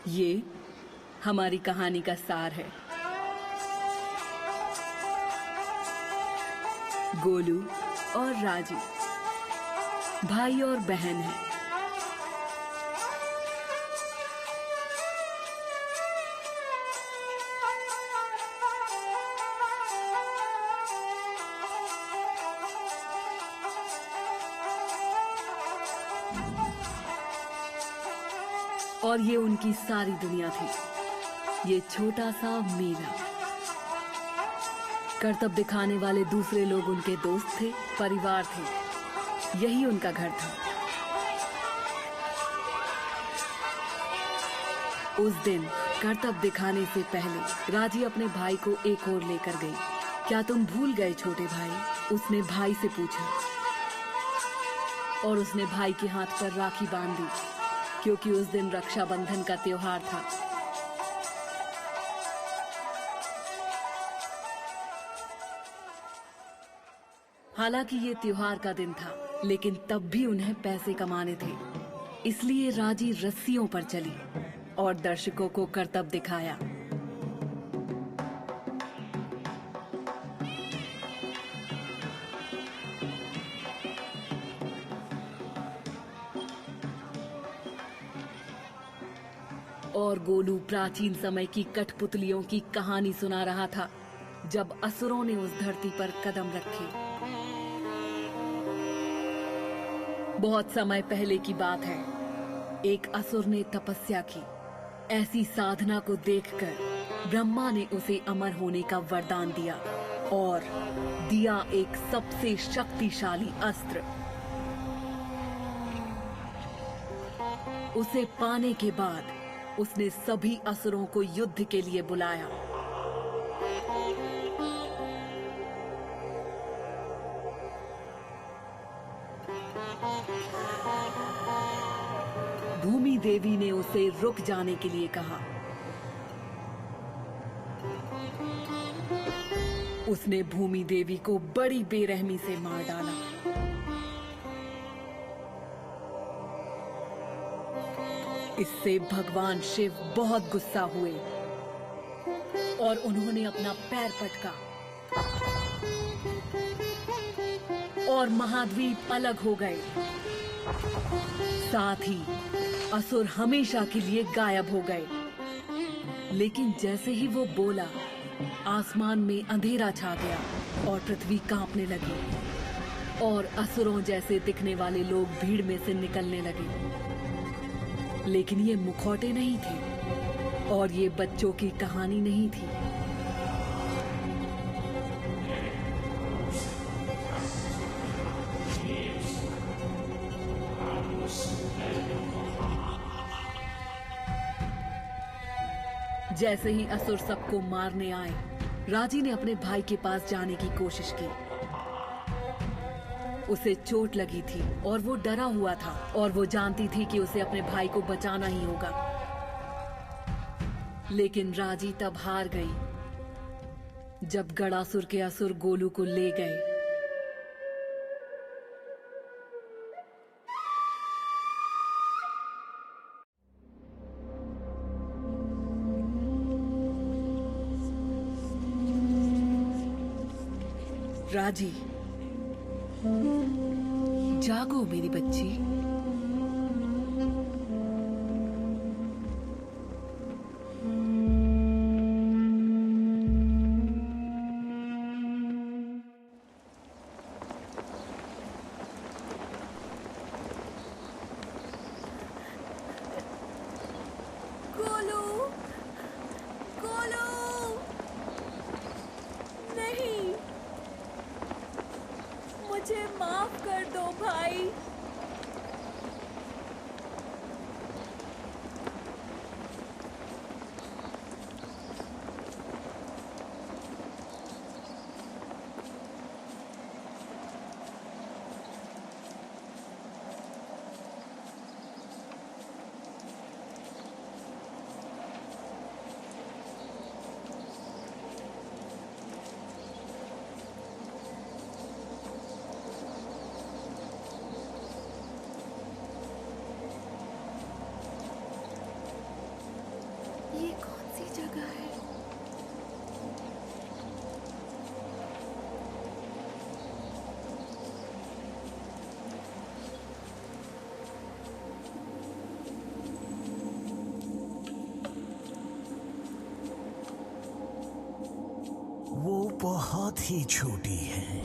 ये हमारी कहानी का सार है। गोलू और राजी भाई और बहन हैं। और ये उनकी सारी दुनिया थी, ये छोटा सा मेला। करतब दिखाने वाले दूसरे लोग उनके दोस्त थे, परिवार थे, यही उनका घर था। उस दिन करतब दिखाने से पहले राजी अपने भाई को एक ओर लेकर गई। क्या तुम भूल गए छोटे भाई? उसने भाई से पूछा और उसने भाई के हाथ पर राखी बांध दी, क्योंकि उस दिन रक्षाबंधन का त्योहार था। हालांकि ये त्योहार का दिन था, लेकिन तब भी उन्हें पैसे कमाने थे, इसलिए राजी रस्सियों पर चली और दर्शकों को करतब दिखाया। और गोलू प्राचीन समय की कठपुतलियों की कहानी सुना रहा था, जब असुरों ने उस धरती पर कदम रखे। बहुत समय पहले की बात है। एक असुर ने तपस्या की। ऐसी साधना को देखकर ब्रह्मा ने उसे अमर होने का वरदान दिया और दिया एक सबसे शक्तिशाली अस्त्र। उसे पाने के बाद उसने सभी असुरों को युद्ध के लिए बुलाया। भूमि देवी ने उसे रुक जाने के लिए कहा। उसने भूमि देवी को बड़ी बेरहमी से मार डाला। इससे भगवान शिव बहुत गुस्सा हुए और उन्होंने अपना पैर पटका और महाद्वीप अलग हो गए। साथ ही असुर हमेशा के लिए गायब हो गए। लेकिन जैसे ही वो बोला, आसमान में अंधेरा छा गया और पृथ्वी कांपने लगी और असुरों जैसे दिखने वाले लोग भीड़ में से निकलने लगे। लेकिन ये मुखौटे नहीं थे और ये बच्चों की कहानी नहीं थी। जैसे ही असुर सबको मारने आए, राजी ने अपने भाई के पास जाने की कोशिश की। उसे चोट लगी थी और वो डरा हुआ था और वो जानती थी कि उसे अपने भाई को बचाना ही होगा। लेकिन राजी तब हार गई जब गणासुर के असुर गोलू को ले गए। राजी, जागो मेरी बच्ची। गोलू, गोलू, नहीं, मुझे माफ कर दो भाई। ही छोटी है।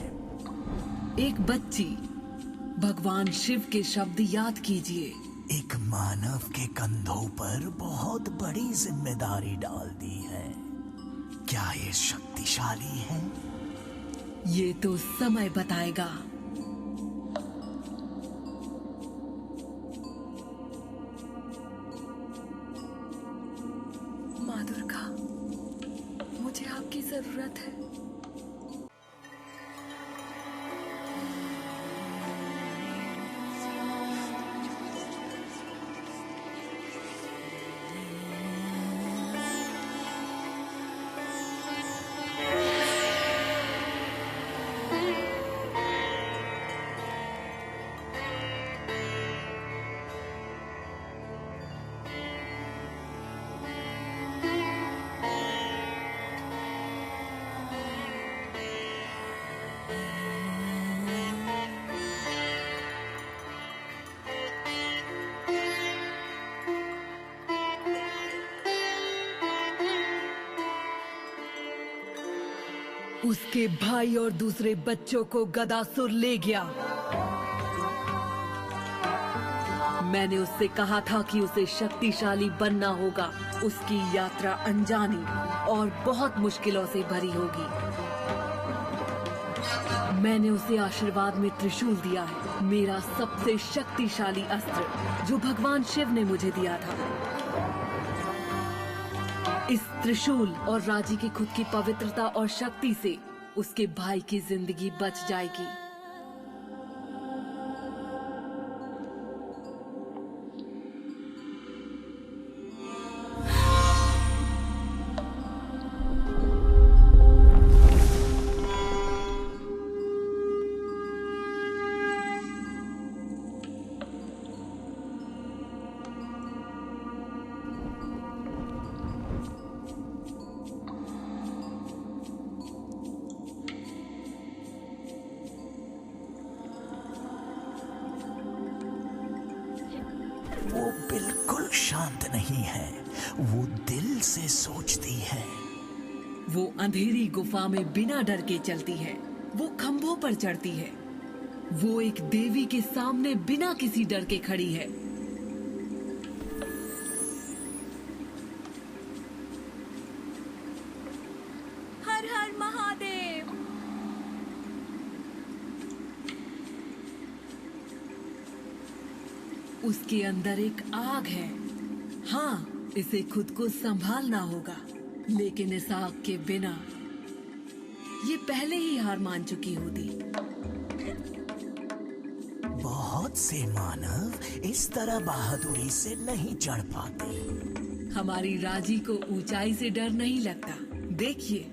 एक बच्ची, भगवान शिव के शब्द याद कीजिए। एक मानव के कंधों पर बहुत बड़ी जिम्मेदारी डाल दी है। क्या ये शक्तिशाली है? ये तो समय बताएगा। माँ दुर्गा, मुझे आपकी जरूरत है। उसके भाई और दूसरे बच्चों को गदासुर ले गया। मैंने उससे कहा था कि उसे शक्तिशाली बनना होगा। उसकी यात्रा अनजानी और बहुत मुश्किलों से भरी होगी। मैंने उसे आशीर्वाद में त्रिशूल दिया है, मेरा सबसे शक्तिशाली अस्त्र जो भगवान शिव ने मुझे दिया था। इस त्रिशूल और राजी की खुद की पवित्रता और शक्ति से उसके भाई की जिंदगी बच जाएगी। वो बिल्कुल शांत नहीं है। वो दिल से सोचती है। वो अंधेरी गुफा में बिना डर के चलती है। वो खंभों पर चढ़ती है। वो एक देवी के सामने बिना किसी डर के खड़ी है। हर हर महादेव। उसके अंदर एक आग है। हाँ, इसे खुद को संभालना होगा, लेकिन इस आग के बिना ये पहले ही हार मान चुकी होती। बहुत से मानव इस तरह बहादुरी से नहीं चढ़ पाते। हमारी राजी को ऊंचाई से डर नहीं लगता। देखिए,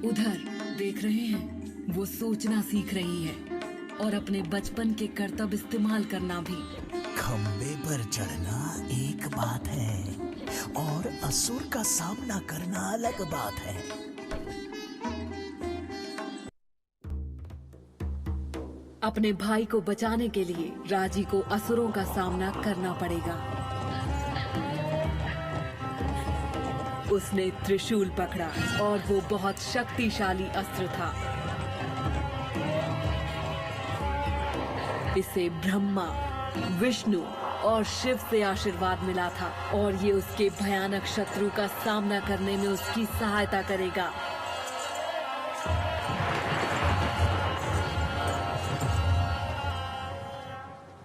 उधर देख रहे हैं, वो सोचना सीख रही है और अपने बचपन के कर्तव्य इस्तेमाल करना भी। खंबे पर चढ़ना एक बात है और असुर का सामना करना अलग बात है। अपने भाई को बचाने के लिए राजी को असुरों का सामना करना पड़ेगा। उसने त्रिशूल पकड़ा और वो बहुत शक्तिशाली अस्त्र था। इसे ब्रह्मा, विष्णु और शिव से आशीर्वाद मिला था और ये उसके भयानक शत्रु का सामना करने में उसकी सहायता करेगा।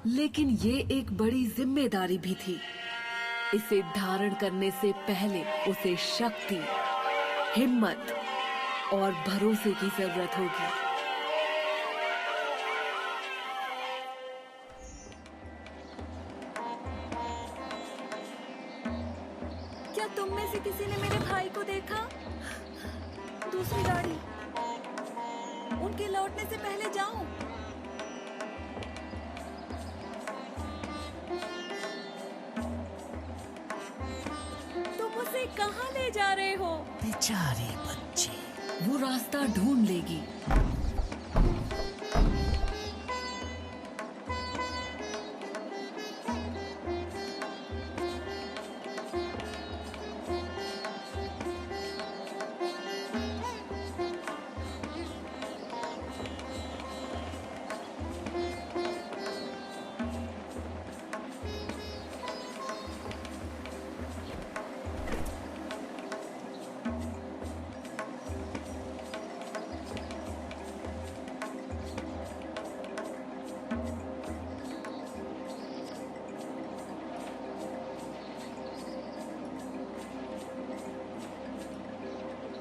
लेकिन ये एक बड़ी जिम्मेदारी भी थी। इसे धारण करने से पहले उसे शक्ति, हिम्मत और भरोसे की जरूरत होगी। तुम में से किसी ने मेरे भाई को देखा? दूसरी गाड़ी। उनके लौटने से पहले जाऊं। तुम उसे कहाँ ले जा रहे हो? बेचारी बच्ची, वो रास्ता ढूंढ लेगी।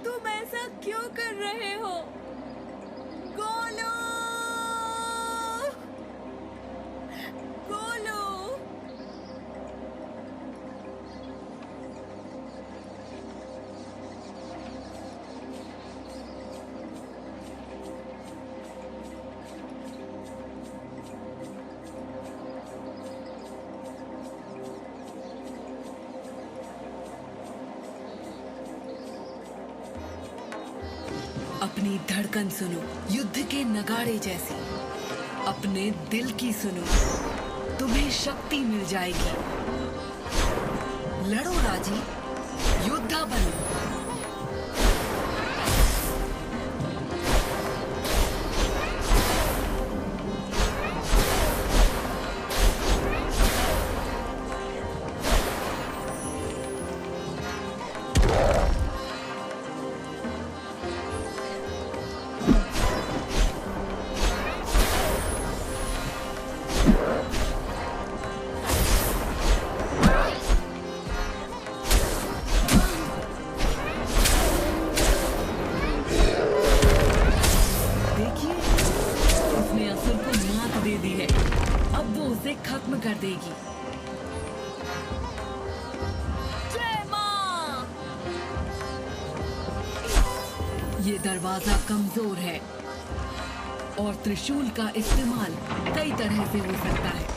तुम ऐसा क्यों कर रहे हो? गोलू! गोलू! अपनी धड़कन सुनो, युद्ध के नगाड़े जैसी। अपने दिल की सुनो, तुम्हें शक्ति मिल जाएगी। लड़ो राजी, योद्धा बनो। खत्म कर देगी। जय मां! ये दरवाजा कमजोर है और त्रिशूल का इस्तेमाल कई तरह से हो सकता है।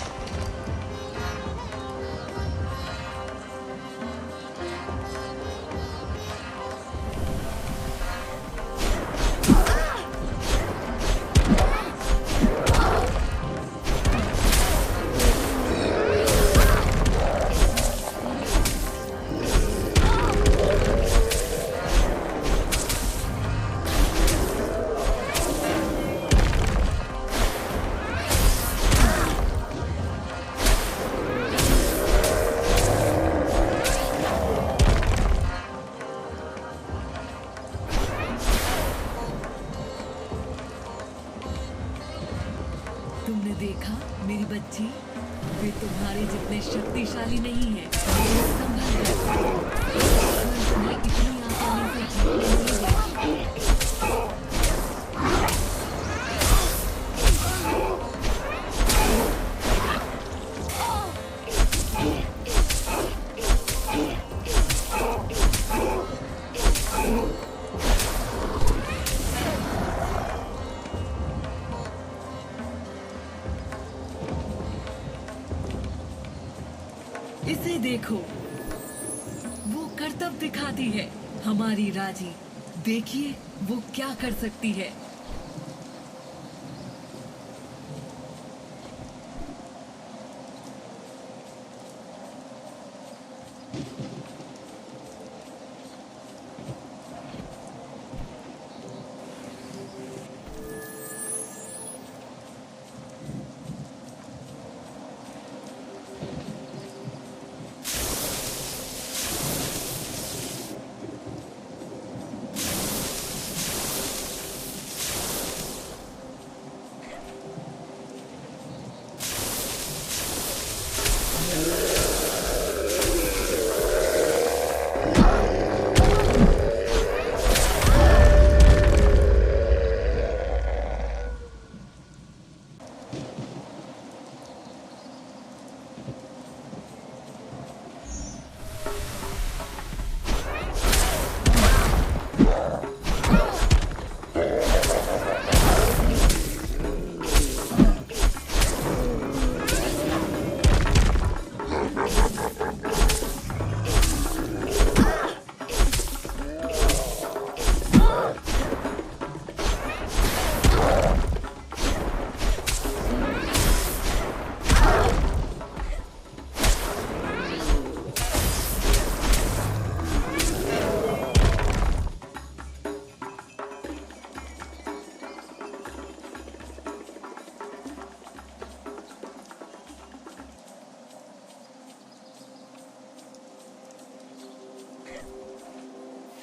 तुमने देखा मेरी बच्ची, वे तुम्हारे जितने शक्तिशाली नहीं है। ये संभल गए। तुम्हें इतनी आसानी से जीत नहीं देगी। इसे देखो, वो करतब दिखाती है हमारी राजी। देखिए वो क्या कर सकती है।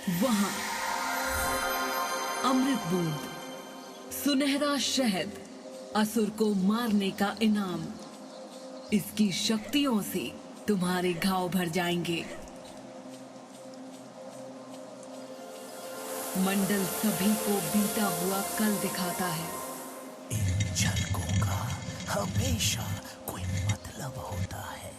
वहां अमृत बूंद, सुनहरा शहद, असुर को मारने का इनाम। इसकी शक्तियों से तुम्हारे घाव भर जाएंगे। मंडल सभी को बीता हुआ कल दिखाता है। इन झलकों का हमेशा कोई मतलब होता है।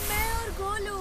मैं और गोलू।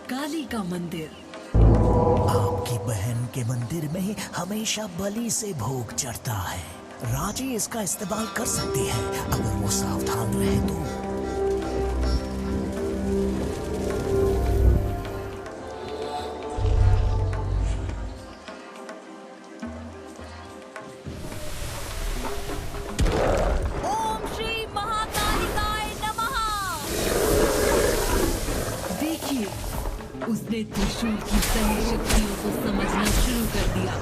काली का मंदिर। आपकी बहन के मंदिर में हमेशा बलि से भोग चढ़ता है। राजी इसका इस्तेमाल कर सकती है अगर वो सावधान रहे तो। ओम श्री महाकालिकाय नमः। देखिए, उसने त्रिशूल की सही शक्तियों को समझना शुरू कर दिया।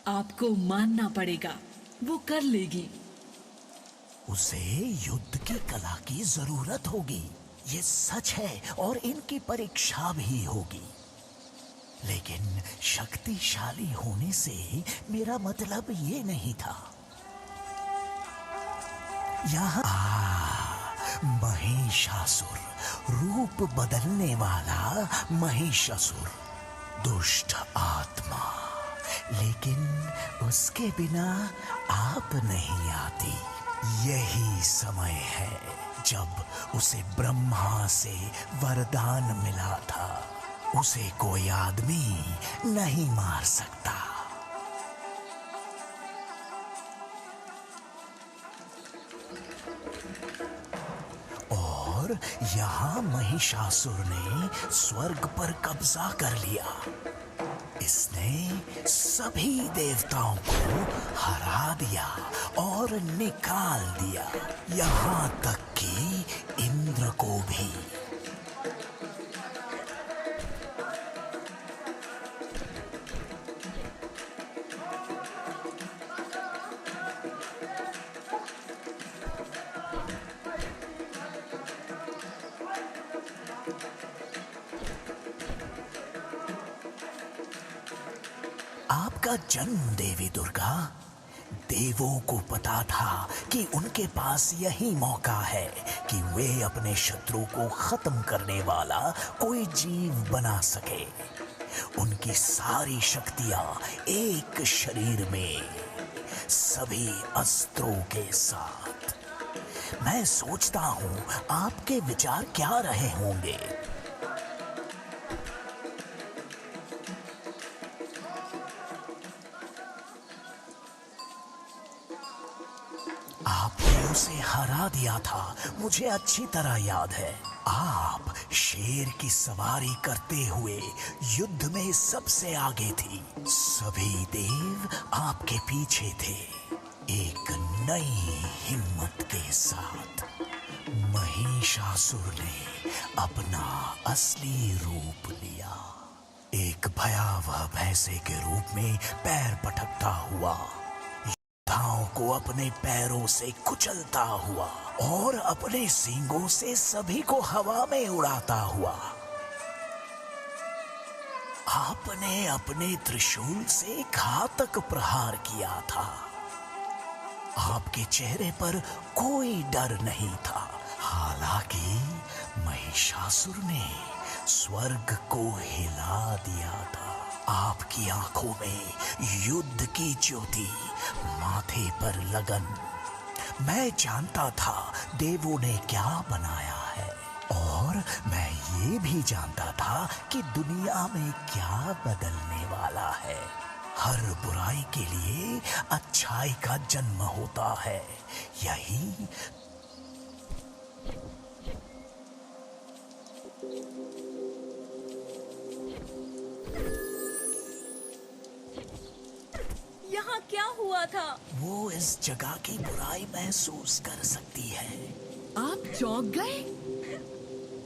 आपको मानना पड़ेगा, वो कर लेगी। उसे युद्ध की कला की जरूरत होगी, ये सच है, और इनकी परीक्षा भी होगी। लेकिन शक्तिशाली होने से मेरा मतलब ये नहीं था। यहाँ महिषासुर, रूप बदलने वाला महिषासुर, दुष्ट आत्मा। लेकिन उसके बिना आप नहीं आती। यही समय है जब उसे ब्रह्मा से वरदान मिला था, उसे कोई आदमी नहीं मार सकता। और यहाँ महिषासुर ने स्वर्ग पर कब्जा कर लिया। इसने सभी देवताओं को हरा दिया और निकाल दिया, यहाँ तक कि इंद्र को भी। आपका जन्म देवी दुर्गा, देवों को पता था कि उनके पास यही मौका है कि वे अपने शत्रु को खत्म करने वाला कोई जीव बना सके। उनकी सारी शक्तियां एक शरीर में, सभी अस्त्रों के साथ। मैं सोचता हूं आपके विचार क्या रहे होंगे। आपने उसे हरा दिया था, मुझे अच्छी तरह याद है। आप शेर की सवारी करते हुए युद्ध में सबसे आगे थी। सभी देव आपके पीछे थे। एक नई हिम्मत के साथ महिषासुर ने अपना असली रूप लिया। एक भयावह भैंसे के रूप में पैर पटकता हुआ, योद्धाओं को अपने पैरों से कुचलता हुआ और अपने सींगों से सभी को हवा में उड़ाता हुआ। आपने अपने त्रिशूल से घातक प्रहार किया था। आपके चेहरे पर कोई डर नहीं था। हालांकि महिषासुर ने स्वर्ग को हिला दिया था। आपकी आंखों में युद्ध की ज्योति, माथे पर लगन। मैं जानता था देवों ने क्या बनाया है, और मैं ये भी जानता था कि दुनिया में क्या बदलने वाला है। हर बुराई के लिए अच्छाई का जन्म होता है। यही यहाँ क्या हुआ था? वो इस जगह की बुराई महसूस कर सकती है। आप चौंक गए?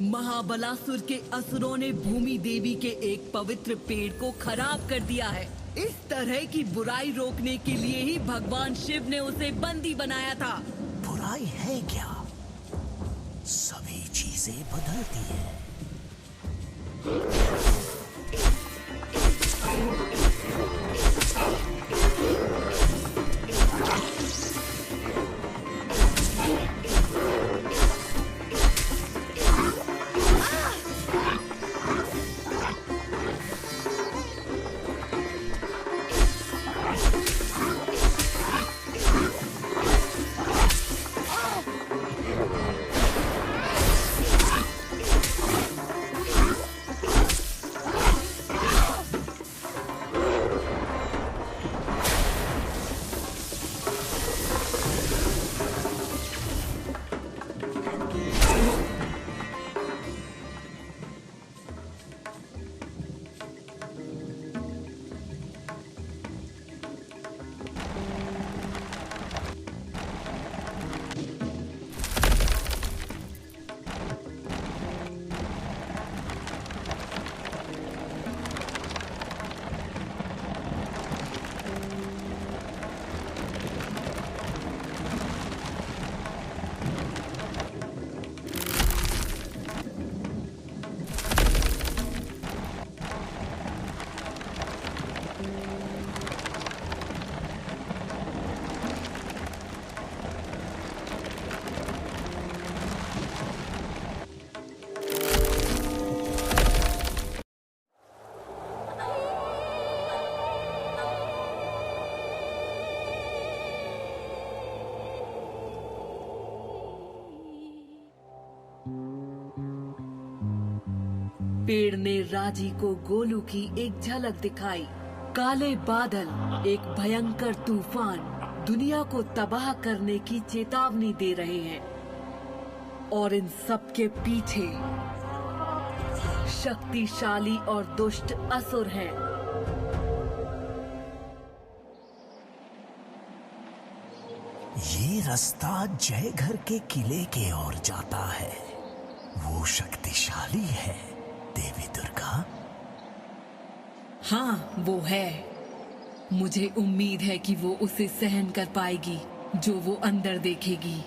महाबलासुर के असुरों ने भूमि देवी के एक पवित्र पेड़ को खराब कर दिया है। इस तरह की बुराई रोकने के लिए ही भगवान शिव ने उसे बंदी बनाया था। बुराई है क्या? सभी चीजें बदलती हैं। पेड़ ने राजी को गोलू की एक झलक दिखाई। काले बादल एक भयंकर तूफान दुनिया को तबाह करने की चेतावनी दे रहे हैं और इन सब के पीछे शक्तिशाली और दुष्ट असुर हैं। ये रास्ता जय घर के किले के ओर जाता है। वो शक्तिशाली है देवी दुर्गा। हाँ, वो है। मुझे उम्मीद है कि वो उसे सहन कर पाएगी जो वो अंदर देखेगी।